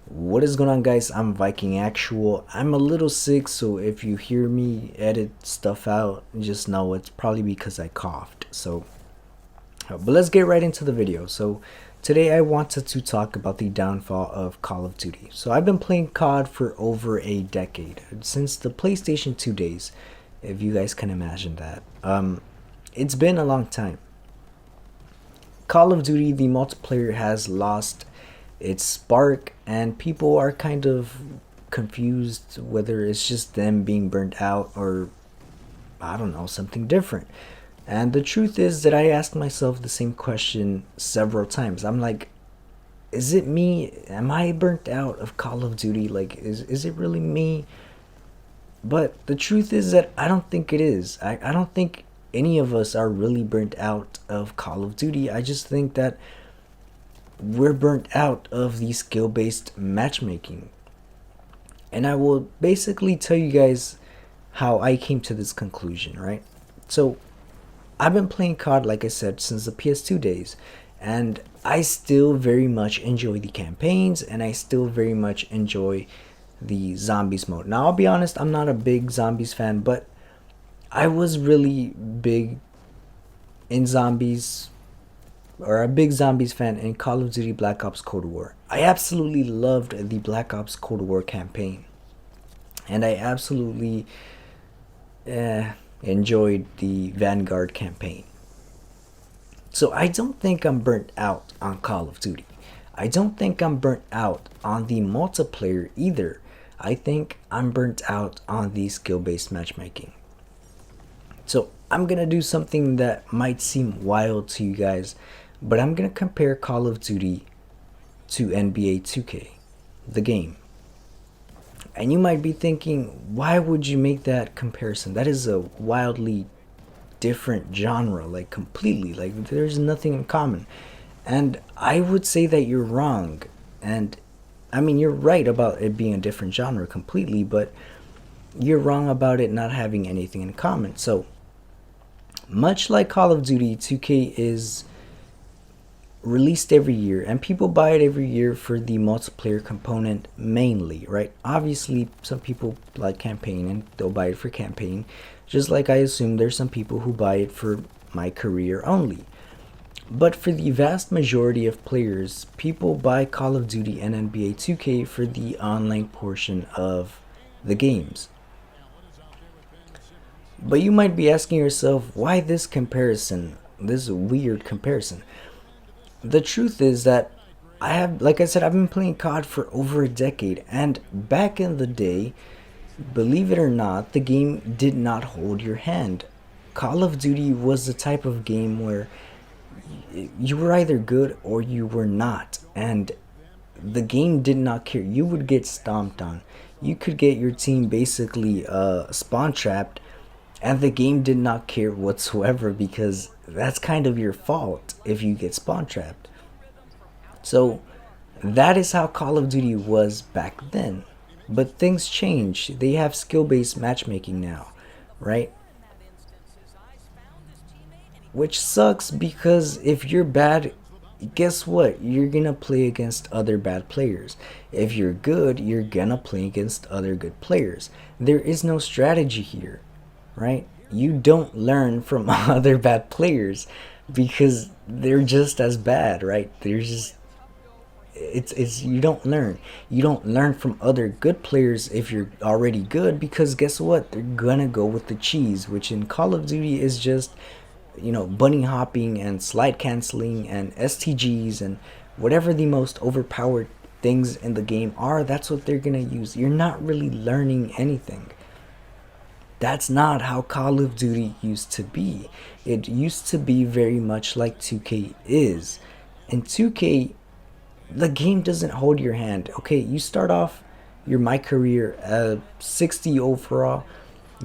What is going on, guys? I'm Viking Actual. I'm a little sick, so if you hear me edit stuff out, just know it's probably because I coughed. But let's get right into the video. So today I wanted to talk about the downfall of Call of Duty. So I've been playing COD for over a decade, since the PlayStation 2 days, if you guys can imagine that. It's been a long time. Call of Duty, the multiplayer has lost its spark, and people are kind of confused whether it's just them being burnt out or, I don't know, something different. And the truth is that I asked myself the same question several times. I'm like, is it me? Am I burnt out of Call of Duty? Like, is it really me? But the truth is that I don't think it is. I don't think any of us are really burnt out of Call of Duty. I just think that we're burnt out of the skill based matchmaking. And I will basically tell you guys how I came to this conclusion, right? So, I've been playing COD, like I said, since the PS2 days, and I still very much enjoy the campaigns, and I still very much enjoy the zombies mode. Now, I'll be honest, I'm not a big zombies fan, but I was really big in zombies, or a big zombies fan in Call of Duty Black Ops Cold War. I absolutely loved the Black Ops Cold War campaign, and I absolutely enjoyed the Vanguard campaign. So I don't think I'm burnt out on Call of Duty. I don't think I'm burnt out on the multiplayer either. I think I'm burnt out on the skill-based matchmaking. So I'm gonna do something that might seem wild to you guys, but I'm gonna compare Call of Duty to NBA 2K, the game. And you might be thinking, why would you make that comparison? That is a wildly different genre, like completely, like there's nothing in common. And I would say that you're wrong. And I mean, you're right about it being a different genre completely, but you're wrong about it not having anything in common. So, much like Call of Duty, 2K is released every year, and people buy it every year for the multiplayer component mainly, right? Obviously, some people like campaign and they'll buy it for campaign, just like I assume there's some people who buy it for my career only. But for the vast majority of players, people buy Call of Duty and NBA 2K for the online portion of the games. But you might be asking yourself, why this comparison? This weird comparison. The truth is that like I said, I've been playing COD for over a decade, and back in the day, believe it or not, the game did not hold your hand. Call of Duty was the type of game where you were either good or you were not, and the game did not care. You would get stomped on. You could get your team basically spawn trapped, and the game did not care whatsoever, because that's kind of your fault if you get spawn trapped. So that is how Call of Duty was back then. But things change. They have skill-based matchmaking now, right? Which sucks, because if you're bad, guess what? You're gonna play against other bad players. If you're good, you're gonna play against other good players. There is no strategy here, right? You don't learn from other bad players because they're just as bad, right? It's you don't learn. You don't learn from other good players if you're already good, because guess what? They're gonna go with the cheese, which in Call of Duty is just, bunny hopping and slide canceling and STGs and whatever the most overpowered things in the game are. That's what they're gonna use. You're not really learning anything. That's not how Call of Duty used to be. It used to be very much like 2K is. In 2K, the game doesn't hold your hand. Okay, you start off your my career at 60 overall.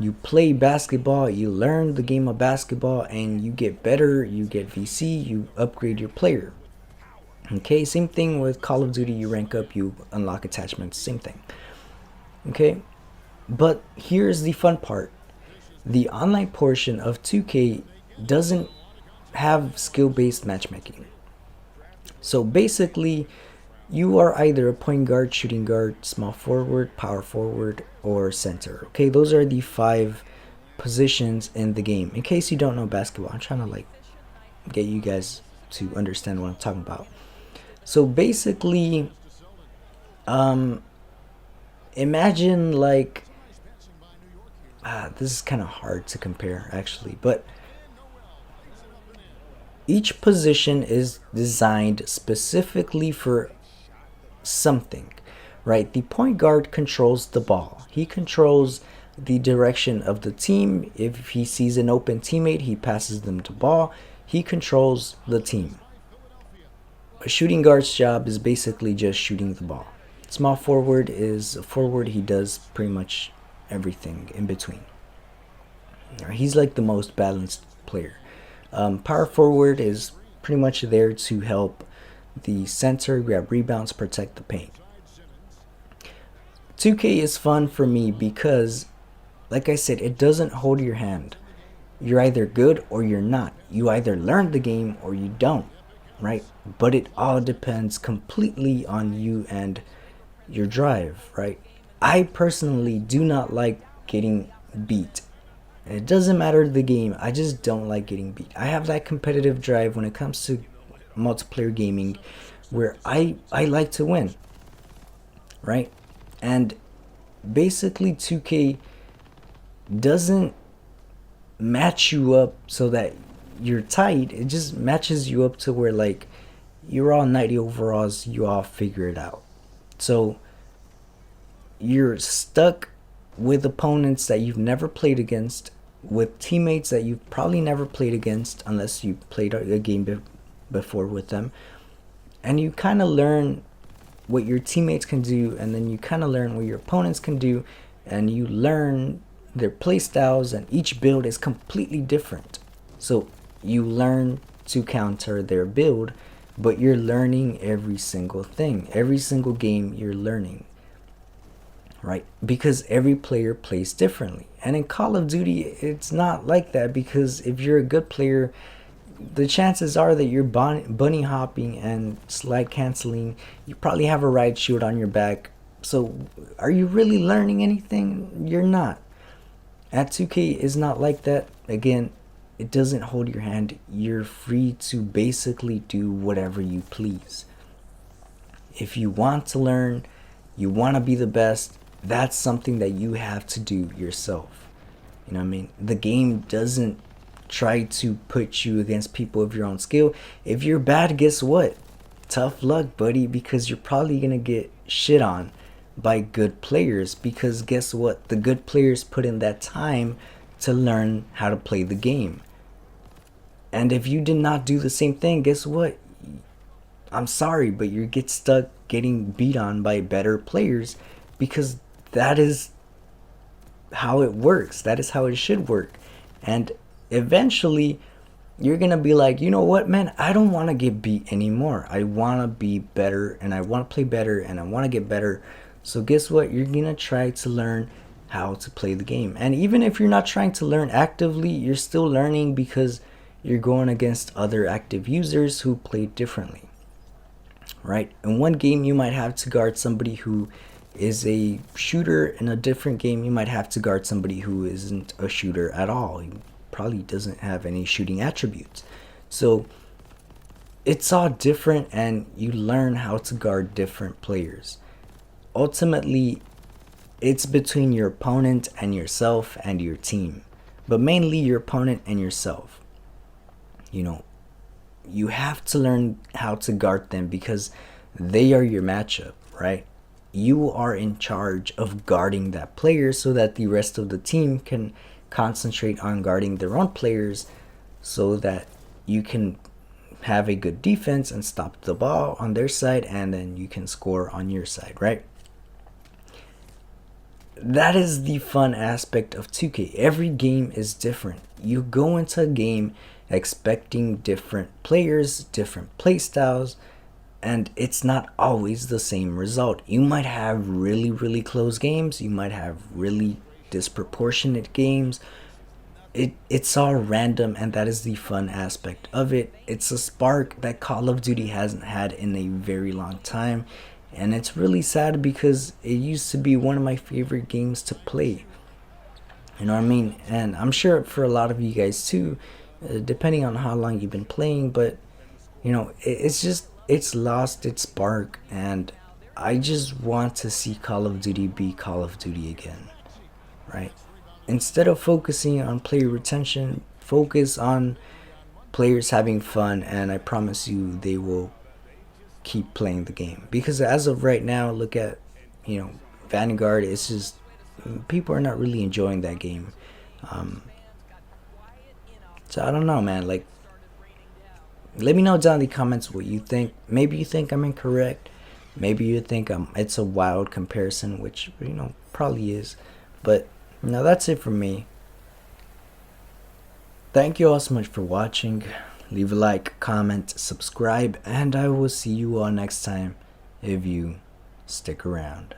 You play basketball, you learn the game of basketball, and you get better, you get VC, you upgrade your player. Okay, same thing with Call of Duty. You rank up, you unlock attachments, same thing. Okay, but here's the fun part. The online portion of 2K doesn't have skill-based matchmaking. So basically, You are either a point guard, shooting guard, small forward, power forward, or center. Okay, those are the 5 positions in the game. In case you don't know basketball, I'm trying to like get you guys to understand what I'm talking about. So basically, um, imagine like this is kind of hard to compare actually, but each position is designed specifically for something, right? The point guard controls the ball. He controls the direction of the team. If he sees an open teammate, he passes them the ball. He controls the team. A shooting guard's job is basically just shooting the ball. Small forward is a forward. He does pretty much everything in between. He's like the most balanced player. Power forward is pretty much there to help the center grab rebounds, protect the paint. 2K is fun for me because, like I said, it doesn't hold your hand. You're either good or you're not. You either learn the game or you don't, right? But it all depends completely on you and your drive, right? I personally do not like getting beat. And it doesn't matter the game, I just don't like getting beat. I have that competitive drive when it comes to multiplayer gaming where I like to win, right? And basically 2K doesn't match you up so that you're tight. It just matches you up to where like you're all 90 overalls, you all figure it out. So you're stuck with opponents that you've never played against, with teammates that you've probably never played against unless you played a game before with them, and you kind of learn what your teammates can do, and then you kind of learn what your opponents can do, and you learn their play styles, and each build is completely different. So you learn to counter their build, but you're learning every single thing. Every single game you're learning, right? Because every player plays differently. And in Call of Duty, it's not like that, because if you're a good player, the chances are that you're bunny hopping and slide canceling. You probably have a riot shield on your back. So are you really learning anything? You're not. At 2K is not like that. Again, it doesn't hold your hand. You're free to basically do whatever you please. If you want to learn, you want to be the best, that's something that you have to do yourself. You know what I mean? The game doesn't try to put you against people of your own skill. If you're bad, guess what? Tough luck, buddy, because you're probably going to get shit on by good players, because guess what? The good players put in that time to learn how to play the game. And if you did not do the same thing, guess what? I'm sorry, but you get stuck getting beat on by better players, because that is how it works. That is how it should work. And eventually you're gonna be like, you know what, man, I don't want to get beat anymore. I want to be better, and I want to play better, and I want to get better. So guess what? You're gonna try to learn how to play the game. And even if you're not trying to learn actively, you're still learning, because you're going against other active users who play differently, right? In one game you might have to guard somebody who is a shooter. In a different game you might have to guard somebody who isn't a shooter at all. He probably doesn't have any shooting attributes. So it's all different, and you learn how to guard different players. Ultimately, it's between your opponent and yourself and your team, but mainly your opponent and yourself. You know, you have to learn how to guard them, because they are your matchup, right? You are in charge of guarding that player so that the rest of the team can concentrate on guarding their own players, so that you can have a good defense and stop the ball on their side, and then you can score on your side, right? That is the fun aspect of 2K. Every game is different. You go into a game expecting different players, different play styles, and it's not always the same result. You might have really, really close games. You might have really disproportionate games. it's all random, and that is the fun aspect of it. It's a spark that Call of Duty hasn't had in a very long time, and it's really sad because it used to be one of my favorite games to play. You know what I mean? And I'm sure for a lot of you guys too, depending on how long you've been playing, but it's just it's lost its spark, and I just want to see Call of Duty be Call of Duty again, right? Instead of focusing on player retention, focus on players having fun, and I promise you they will keep playing the game. Because as of right now, look at, you know, Vanguard. It's just people are not really enjoying that game. Um, so I don't know, man. Like, let me know down in the comments what you think. Maybe you think I'm incorrect. Maybe you think it's a wild comparison, which probably is. But that's it for me. Thank you all so much for watching. Leave a like, comment, subscribe, and I will see you all next time if you stick around.